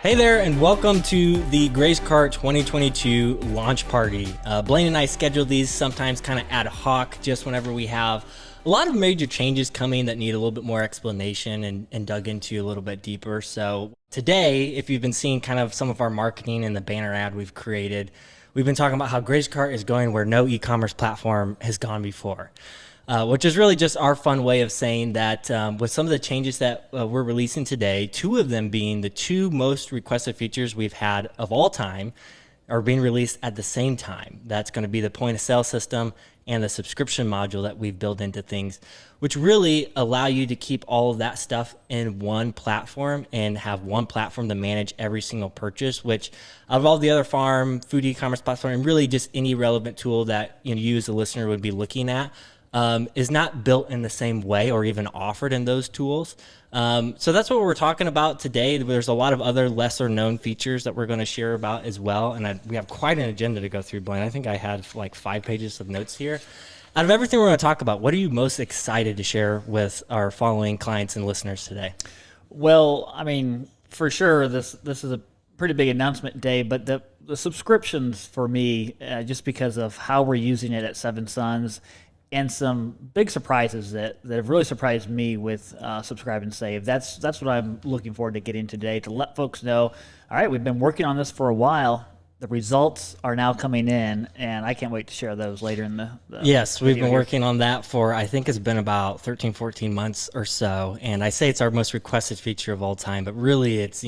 Hey there, and welcome to the GrazeCart 2022 launch party. Blaine and I schedule these sometimes kind of ad hoc, just whenever we have a lot of major changes coming that need a little bit more explanation and dug into a little bit deeper. So today, if you've been seeing kind of some of our marketing and the banner ad we've created, we've been talking about how GrazeCart is going where no e-commerce platform has gone before. Which is really just our fun way of saying that with some of the changes that we're releasing today, two of them being the two most requested features we've had of all time are being released at the same time. That's going to be the point of sale system and the subscription module that we've built into things, which really allow you to keep all of that stuff in one platform and have one platform to manage every single purchase, which out of all the other farm, food e-commerce platform, and really just any relevant tool that you as a listener would be looking at, is not built in the same way or even offered in those tools. So that's what we're talking about today. There's a lot of other lesser known features that we're going to share about as well. And we have quite an agenda to go through, Blaine. I think I had like 5 pages of notes here. Out of everything we're going to talk about, what are you most excited to share with our following clients and listeners today? Well, I mean, for sure, this is a pretty big announcement day, but the subscriptions for me, just because of how we're using it at Seven Sons, and some big surprises that have really surprised me with Subscribe and Save. That's what I'm looking forward to getting today, to let folks know, all right, we've been working on this for a while. The results are now coming in, and I can't wait to share those later in the Yes, we've been here. working on that for, I think it's been about 13, 14 months or so. And I say it's our most requested feature of all time, but really it's,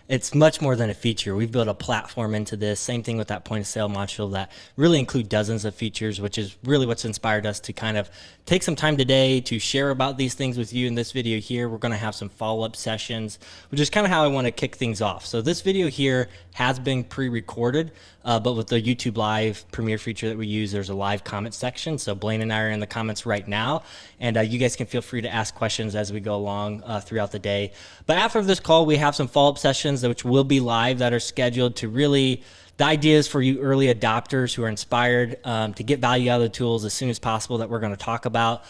it's much more than a feature. We've built a platform into this. Same thing with that point of sale module that really include dozens of features, which is really what's inspired us to kind of take some time today to share about these things with you in this video here. We're going to have some follow-up sessions, which is kind of how I want to kick things off. So this video here has been pre-recorded, but with the YouTube Live Premiere feature that we use, there's a live comment section. So Blaine and I are in the comments right now, and you guys can feel free to ask questions as we go along throughout the day. But after this call, we have some follow-up sessions which will be live that are scheduled to really, the idea is for you early adopters who are inspired to get value out of the tools as soon as possible that we're going to talk about.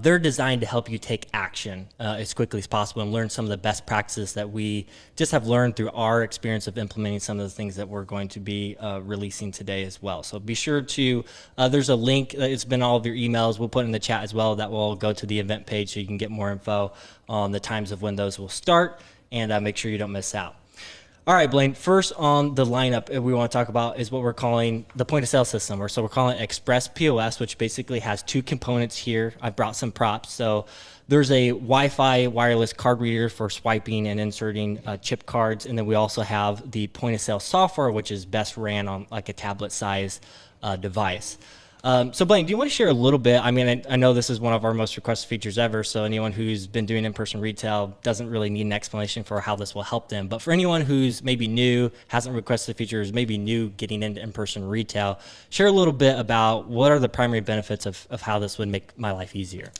They're designed to help you take action as quickly as possible and learn some of the best practices that we just have learned through our experience of implementing some of the things that we're going to be releasing today as well. So be sure to, there's a link, it's been all of your emails, we'll put in the chat as well, that will go to the event page so you can get more info on the times of when those will start, and make sure you don't miss out. All right, Blaine, first on the lineup we want to talk about is what we're calling the point of sale system, or so we're calling it Express POS, which basically has two components here. I brought some props. So there's a Wi-Fi wireless card reader for swiping and inserting chip cards. And then we also have the point of sale software, which is best ran on like a tablet size device. So Blaine, do you want to share a little bit? I mean, I know this is one of our most requested features ever, so anyone who's been doing in-person retail doesn't really need an explanation for how this will help them. But for anyone who's maybe new, hasn't requested features, maybe new getting into in-person retail, share a little bit about what are the primary benefits of how this would make my life easier.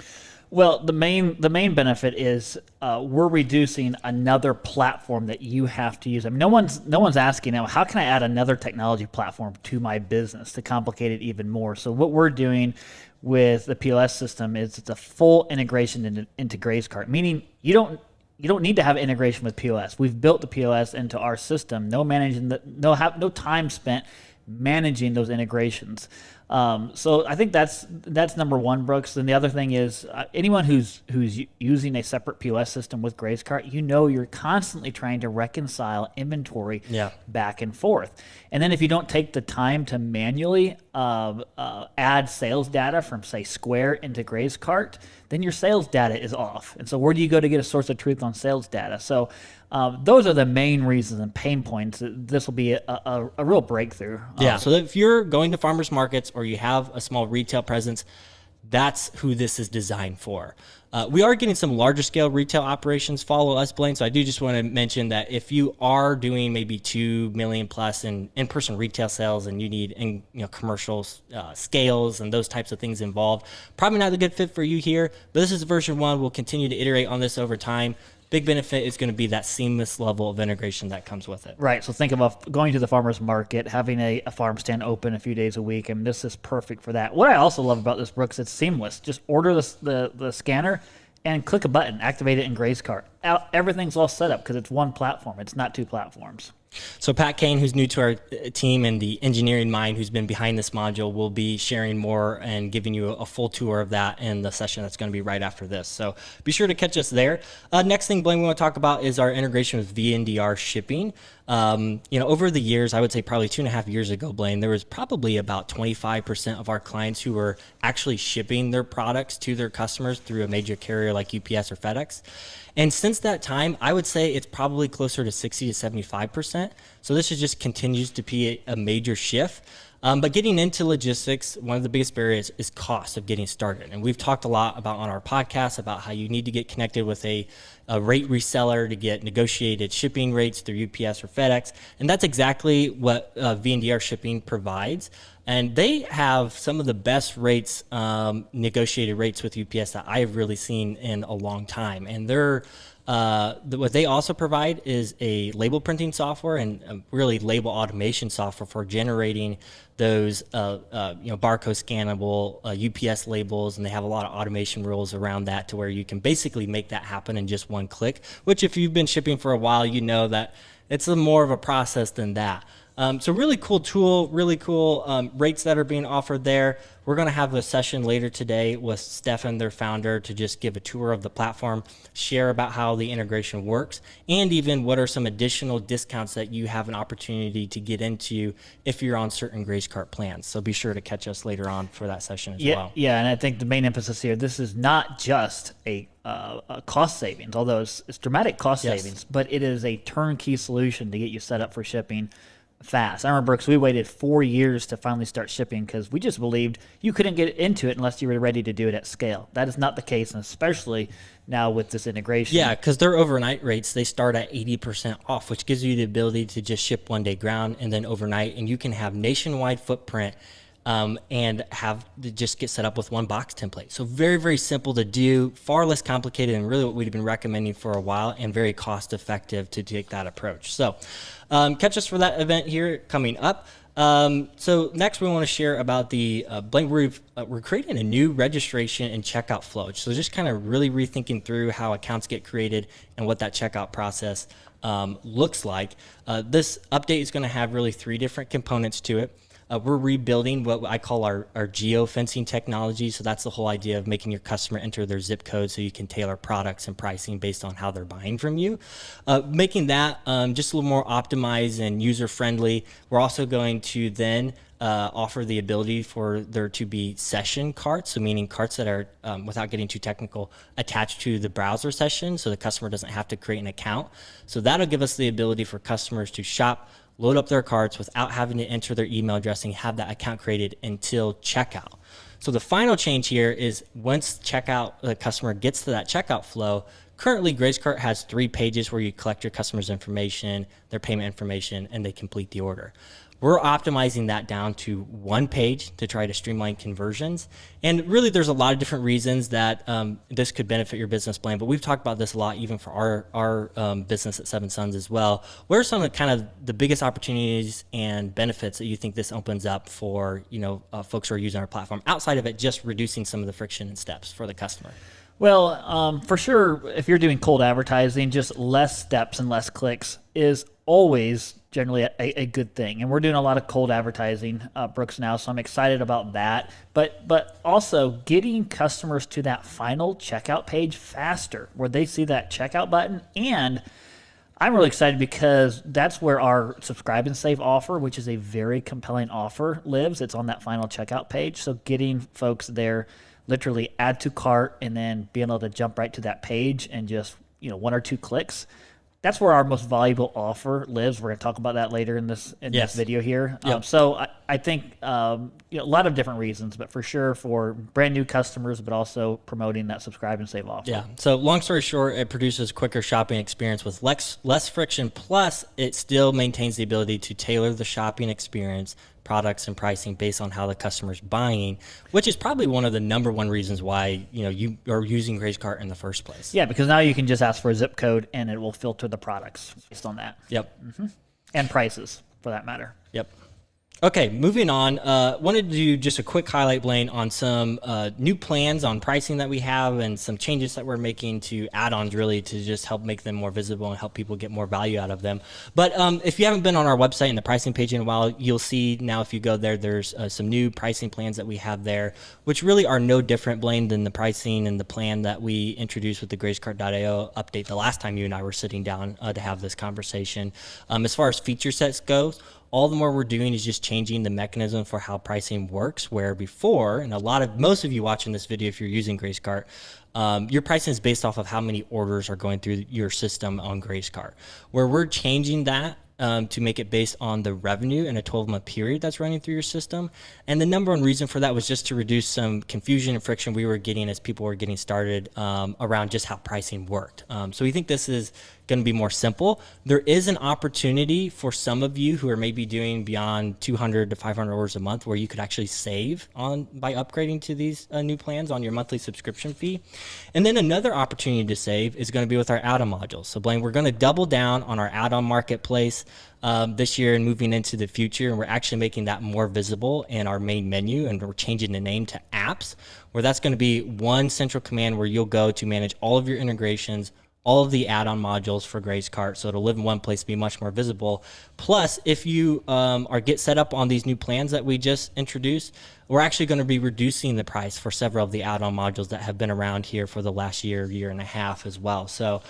Well, the main benefit is we're reducing another platform that you have to use. I mean, no one's asking now, how can I add another technology platform to my business to complicate it even more? So what we're doing with the POS system is it's a full integration into GrazeCart, meaning you don't need to have integration with POS. We've built the POS into our system. No time spent managing those integrations. So I think that's number one, Brooks. And the other thing is anyone who's using a separate POS system with GrazeCart, you're constantly trying to reconcile inventory back and forth. And then if you don't take the time to manually add sales data from, say, Square into GrazeCart, then your sales data is off. And so where do you go to get a source of truth on sales data? So those are the main reasons and pain points. This will be a real breakthrough. So if you're going to farmers markets or you have a small retail presence, that's who this is designed for. We are getting some larger scale retail operations follow us, Blaine. So I do just want to mention that if you are doing maybe 2 million plus in-person retail sales and you need commercial scales and those types of things involved, probably not a good fit for you here. But this is version 1. We'll continue to iterate on this over time. Big benefit is going to be that seamless level of integration that comes with it. Right. So think about going to the farmer's market, having a farm stand open a few days a week, and this is perfect for that. What I also love about this, Brooks, it's seamless. Just order the scanner, and click a button, activate it in GrazeCart. Everything's all set up because it's one platform. It's not two platforms. So Pat Kane, who's new to our team, and the engineering mind who's been behind this module, will be sharing more and giving you a full tour of that in the session that's going to be right after this. So be sure to catch us there. Next thing, Blaine, we want to talk about is our integration with VNDR shipping. Over the years, I would say probably 2.5 years ago, Blaine, there was probably about 25% of our clients who were actually shipping their products to their customers through a major carrier like UPS or FedEx. And since that time, I would say it's probably closer to 60 to 75%. So this just continues to be a major shift. But getting into logistics, one of the biggest barriers is cost of getting started. And we've talked a lot about on our podcast about how you need to get connected with a rate reseller to get negotiated shipping rates through UPS or FedEx. And that's exactly what VNDR shipping provides. And they have some of the best rates, negotiated rates with UPS that I've really seen in a long time. And they're what they also provide is a label printing software and really label automation software for generating those barcode scannable UPS labels, and they have a lot of automation rules around that to where you can basically make that happen in just one click, which if you've been shipping for a while, you know that it's more of a process than that. So really cool tool, really cool rates that are being offered there. We're going to have a session later today with Stefan, their founder, to just give a tour of the platform, share about how the integration works, and even what are some additional discounts that you have an opportunity to get into if you're on certain GrazeCart plans. So be sure to catch us later on for that session as well. Yeah, and I think the main emphasis here, this is not just a cost savings, although it's dramatic cost savings, but it is a turnkey solution to get you set up for shipping fast. I remember, Brooks, we waited 4 years to finally start shipping because we just believed you couldn't get into it unless you were ready to do it at scale. That is not the case, and especially now with this integration. Yeah, because their overnight rates, they start at 80% off, which gives you the ability to just ship one day ground and then overnight, and you can have nationwide footprint and have to just get set up with one box template. So very, very simple to do, far less complicated than really what we've been recommending for a while, and very cost effective to take that approach. So catch us for that event here coming up. So next we want to share about the Blaine, we're creating a new registration and checkout flow. So just kind of really rethinking through how accounts get created and what that checkout process looks like. This update is going to have really 3 different components to it. We're rebuilding what I call our geo-fencing technology. So that's the whole idea of making your customer enter their zip code so you can tailor products and pricing based on how they're buying from you. Making that just a little more optimized and user-friendly. We're also going to then offer the ability for there to be session carts, so meaning carts that are, without getting too technical, attached to the browser session so the customer doesn't have to create an account. So that'll give us the ability for customers to shop, load up their carts without having to enter their email address and have that account created until checkout. So the final change here is once the customer gets to that checkout flow, currently GrazeCart has 3 pages where you collect your customer's information, their payment information, and they complete the order. We're optimizing that down to 1 page to try to streamline conversions. And really, there's a lot of different reasons that this could benefit your business plan, but we've talked about this a lot even for our business at Seven Sons as well. What are some of the biggest opportunities and benefits that you think this opens up for folks who are using our platform, outside of it just reducing some of the friction and steps for the customer? Well, for sure, if you're doing cold advertising, just less steps and less clicks is always generally a good thing. And we're doing a lot of cold advertising, Brooks, now, so I'm excited about that. But also getting customers to that final checkout page faster, where they see that checkout button. And I'm really excited because that's where our subscribe and save offer, which is a very compelling offer, lives. It's on that final checkout page. So getting folks there, literally add to cart, and then being able to jump right to that page and just 1 or 2 clicks. That's where our most valuable offer lives. We're going to talk about that later in this video here. Yep. So I think a lot of different reasons, but for sure for brand new customers, but also promoting that subscribe and save offer. Yeah. So long story short, it produces quicker shopping experience with less friction. Plus, it still maintains the ability to tailor the shopping experience, products and pricing based on how the customer's buying, which is probably one of the number 1 reasons why you are using GrazeCart in the first place. Yeah, because now you can just ask for a zip code and it will filter the products based on that. Yep. And prices, for that matter. Yep. Okay, moving on. Wanted to do just a quick highlight, Blaine, on some new plans on pricing that we have and some changes that we're making to add-ons, really, to just help make them more visible and help people get more value out of them. But if you haven't been on our website and the pricing page in a while, you'll see now if you go there, there's some new pricing plans that we have there, which really are no different, Blaine, than the pricing and the plan that we introduced with the GrazeCart.io update the last time you and I were sitting down to have this conversation. As far as feature sets goes, all the more we're doing is just changing the mechanism for how pricing works, where before, and most of you watching this video, if you're using GrazeCart, your pricing is based off of how many orders are going through your system on GrazeCart. Where we're changing that to make it based on the revenue in a 12-month period that's running through your system. And the number one reason for that was just to reduce some confusion and friction we were getting as people were getting started around just how pricing worked. So we think this is going to be more simple. There is an opportunity for some of you who are maybe doing beyond 200 to 500 orders a month where you could actually save on by upgrading to these new plans on your monthly subscription fee. And then another opportunity to save is going to be with our add-on modules. So Blaine, we're going to double down on our add-on marketplace this year and moving into the future. And we're actually making that more visible in our main menu, and we're changing the name to apps, where that's going to be one central command where you'll go to manage all of your integrations, all of the add-on modules for GrazeCart, so it'll live in one place, be much more visible. Plus, if you get set up on these new plans that we just introduced, we're actually going to be reducing the price for several of the add-on modules that have been around here for the last year and a half as well. So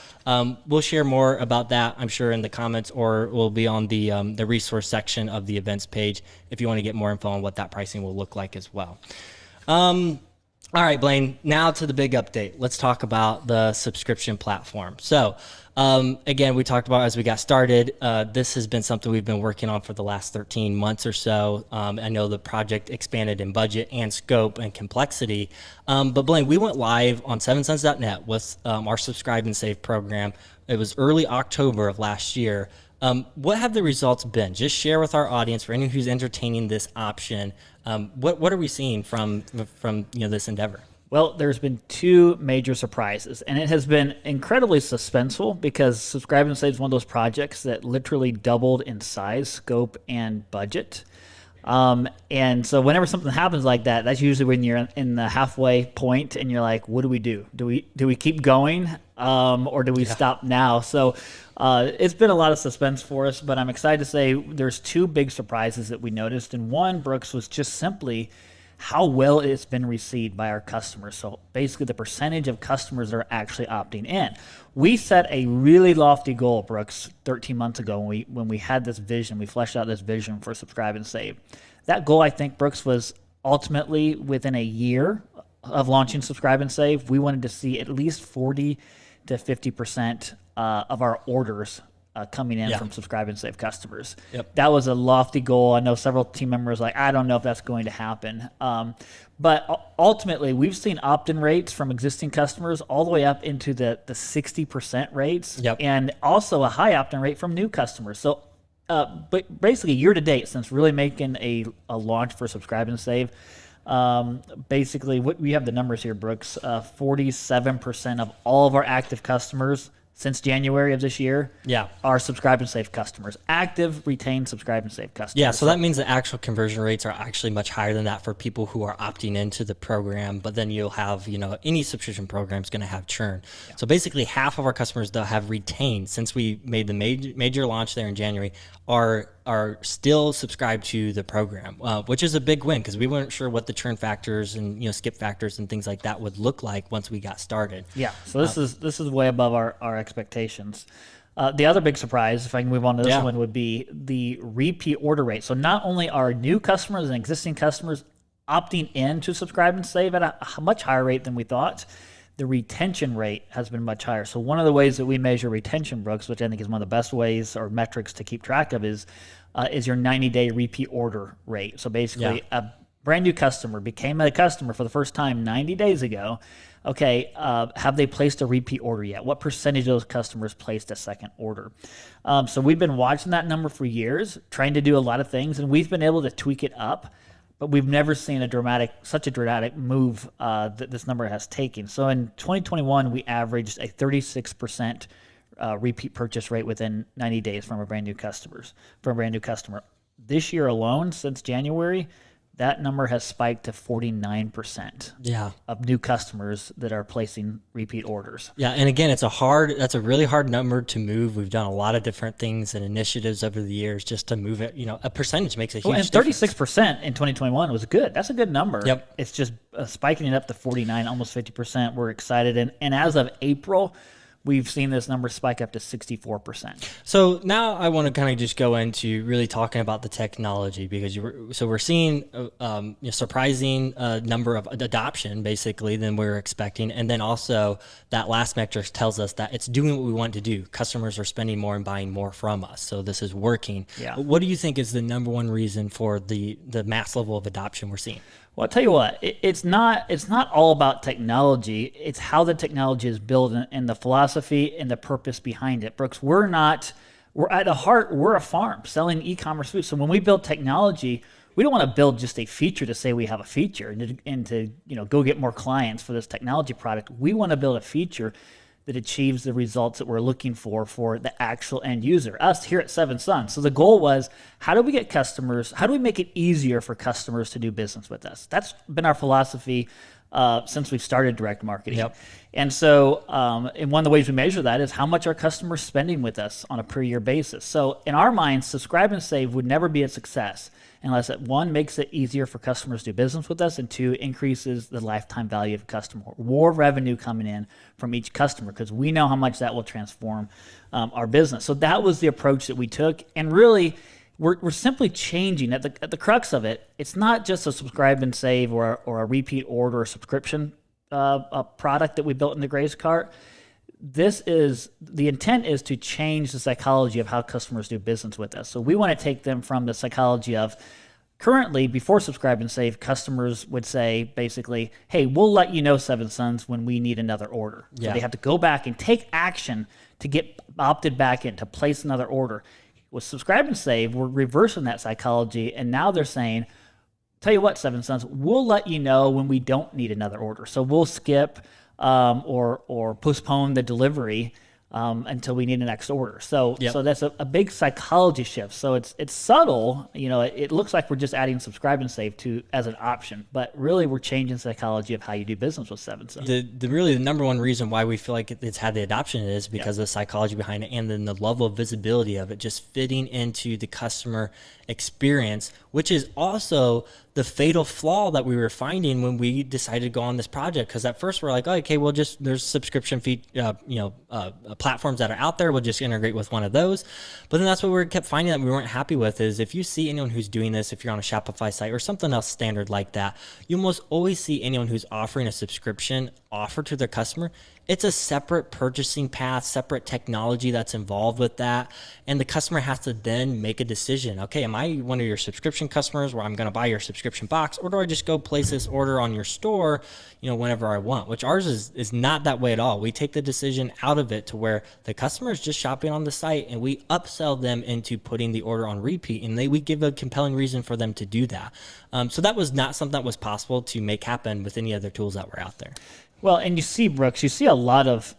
we'll share more about that, I'm sure, in the comments, or we'll be on the resource section of the events page if you want to get more info on what that pricing will look like as well. All right, Blaine, now to the big update. Let's talk about the subscription platform. So again, we talked about as we got started, this has been something we've been working on for the last 13 months or so. I know the project expanded in budget and scope and complexity. But Blaine, we went live on 7cents.net with our Subscribe and Save program. It was early October of last year. What have the results been? Just share with our audience, for anyone who's entertaining this option, what are we seeing from this endeavor? Well, there's been two major surprises, and it has been incredibly suspenseful because Subscribe and Save is one of those projects that literally doubled in size, scope, and budget. And so whenever something happens like that, that's usually when you're in the halfway point and you're like, what do we do? Do we keep going? Or do we stop now? So it's been a lot of suspense for us, but I'm excited to say there's two big surprises that we noticed. And one, Brooks, was just simply how well it's been received by our customers. So basically the percentage of customers that are actually opting in. We set a really lofty goal, Brooks, 13 months ago when we had this vision, we fleshed out this vision for Subscribe and Save. That goal, I think, Brooks, was ultimately within a year of launching Subscribe and Save, we wanted to see at least 40 to 50% of our orders coming in from Subscribe and Save customers. Yep. That was a lofty goal. I know several team members like, I don't know if that's going to happen. But ultimately, we've seen opt-in rates from existing customers all the way up into the 60% rates, and also a high opt-in rate from new customers. So but basically, year to date, since really making a launch for Subscribe and Save, basically, what we have the numbers here, Brooks, 47% of all of our active customers since January of this year are Subscribe and Save customers. Active, retained Subscribe and Save customers. Yeah, so that means the actual conversion rates are actually much higher than that for people who are opting into the program, but then you'll have, any subscription program is going to have churn. Yeah. So basically half of our customers that have retained since we made the major launch there in January are still subscribed to the program, which is a big win because we weren't sure what the churn factors and skip factors and things like that would look like once we got started. Yeah, so this is way above our expectations. The other big surprise, if I can move on to this one, would be the repeat order rate. So not only are new customers and existing customers opting in to Subscribe and Save at a much higher rate than we thought, the retention rate has been much higher. So one of the ways that we measure retention, Brooks, which I think is one of the best ways or metrics to keep track of, is your 90-day repeat order rate. So basically, a brand new customer became a customer for the first time 90 days ago. Okay, have they placed a repeat order yet? What percentage of those customers placed a second order? So we've been watching that number for years, trying to do a lot of things, and we've been able to tweak it up. But we've never seen such a dramatic move that this number has taken. So in 2021, we averaged a 36% repeat purchase rate within 90 days from a brand new customer. this year alone, since January, that number has spiked to 49% Yeah. of new customers that are placing repeat orders. Yeah, and again, that's a really hard number to move. We've done a lot of different things and initiatives over the years just to move it. A percentage makes a huge And difference. 36% in 2021 was good. That's a good number. Yep. It's just spiking it up to 49, almost 50%. We're excited. And as of April, we've seen this number spike up to 64%. So now I want to kind of just go into really talking about the technology, because we're seeing surprising number of adoption basically than we were expecting, and then also that last metric tells us that it's doing what we want to do. Customers are spending more and buying more from us, so this is working. Yeah. What do you think is the number one reason for the mass level of adoption we're seeing? Well, I'll tell you what, it's not all about technology. It's how the technology is built and the philosophy and the purpose behind it. Brooks, we're at the heart, we're a farm selling e-commerce food. So when we build technology, we don't want to build just a feature to say we have a feature and to go get more clients for this technology product. We want to build a feature that achieves the results that we're looking for the actual end user, us here at Seven Sons. So the goal was, how do we get customers, how do we make it easier for customers to do business with us? That's been our philosophy since we've started direct marketing. Yep. And so, and one of the ways we measure that is how much are customers spending with us on a per year basis. So in our minds, Subscribe and Save would never be a success unless it, one, makes it easier for customers to do business with us, and two, increases the lifetime value of a customer. More revenue coming in from each customer, because we know how much that will transform our business. So that was the approach that we took, and really, we're simply changing at the crux of it. It's not just a Subscribe and Save or a repeat order or subscription a product that we built in the GrazeCart. The intent is to change the psychology of how customers do business with us. So we want to take them from the psychology of, currently, before Subscribe and Save, customers would say basically, hey, we'll let you know, Seven Sons, when we need another order. Yeah. So they have to go back and take action to get opted back in, to place another order. With Subscribe and Save, we're reversing that psychology, and now they're saying, tell you what, Seven Sons, we'll let you know when we don't need another order. So we'll skip or postpone the delivery until we need the next order. So Yep. so that's a big psychology shift. So it's subtle. It looks like we're just adding Subscribe and Save to as an option, but really we're changing psychology of how you do business with Seven Sons. The number one reason why we feel like it's had the adoption is because of the psychology behind it, and then the level of visibility of it just fitting into the customer experience, which is also the fatal flaw that we were finding when we decided to go on this project. Because at first we're like, oh, okay, we'll just, there's subscription fee, platforms that are out there. We'll just integrate with one of those. But then that's what we kept finding that we weren't happy with is, if you see anyone who's doing this, if you're on a Shopify site or something else standard like that, you almost always see anyone who's offering a subscription offer to their customer. It's a separate purchasing path, separate technology that's involved with that. And the customer has to then make a decision. Okay, am I one of your subscription customers where I'm going to buy your subscription box, or do I just go place this order on your store, whenever I want? Which ours is not that way at all. We take the decision out of it to where the customer is just shopping on the site, and we upsell them into putting the order on repeat, and we give a compelling reason for them to do that. So that was not something that was possible to make happen with any other tools that were out there. Well, and you see, Brooks, you see a lot of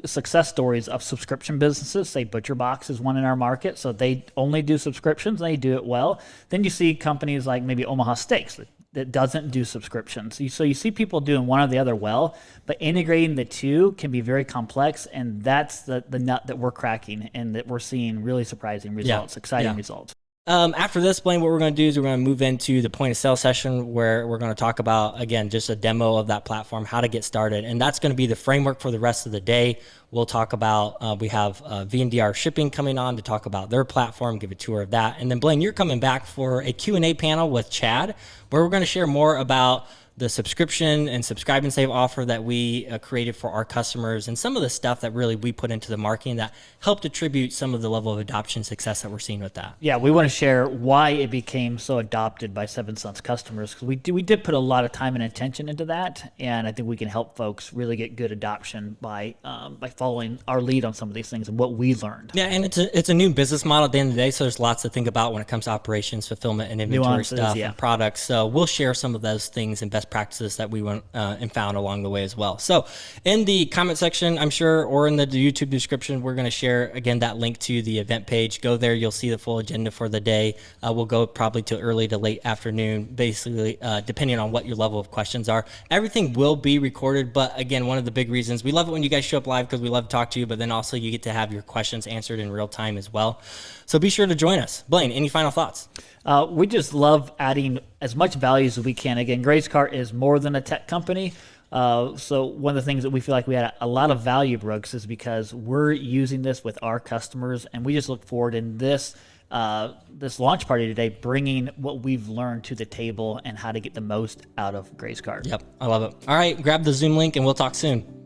success stories of subscription businesses. Say Butcher Box is one in our market, so they only do subscriptions, they do it well. Then you see companies like maybe Omaha Steaks that doesn't do subscriptions. So you see people doing one or the other well, but integrating the two can be very complex, and that's the nut that we're cracking and that we're seeing really surprising results, exciting results. After this, Blaine, what we're going to do is we're going to move into the point of sale session, where we're going to talk about, again, just a demo of that platform, how to get started. And that's going to be the framework for the rest of the day. We'll talk about, we have VNDR Shipping coming on to talk about their platform, give a tour of that. And then, Blaine, you're coming back for a Q&A panel with Chad, where we're going to share more about the subscription and Subscribe and Save offer that we created for our customers, and some of the stuff that really we put into the marketing that helped attribute some of the level of adoption success that we're seeing with that. Yeah, we want to share why it became so adopted by Seven Sons customers, because we did put a lot of time and attention into that, and I think we can help folks really get good adoption by following our lead on some of these things and what we learned. Yeah, and it's a new business model at the end of the day, so there's lots to think about when it comes to operations, fulfillment, and inventory Nuances, stuff and products. So we'll share some of those things and best best practices that we went and found along the way as well. So in the comment section, I'm sure, or in the YouTube description, we're going to share, again, that link to the event page. Go there. You'll see the full agenda for the day. We'll go probably to early to late afternoon, basically, depending on what your level of questions are. Everything will be recorded, but again, one of the big reasons, we love it when you guys show up live because we love to talk to you, but then also you get to have your questions answered in real time as well. So be sure to join us. Blaine, any final thoughts? We just love adding as much value as we can. Again, GrazeCart is more than a tech company. So one of the things that we feel like we add a lot of value, Brooks, is because we're using this with our customers, and we just look forward in this launch party today, bringing what we've learned to the table and how to get the most out of GrazeCart. Yep, I love it. All right, grab the Zoom link and we'll talk soon.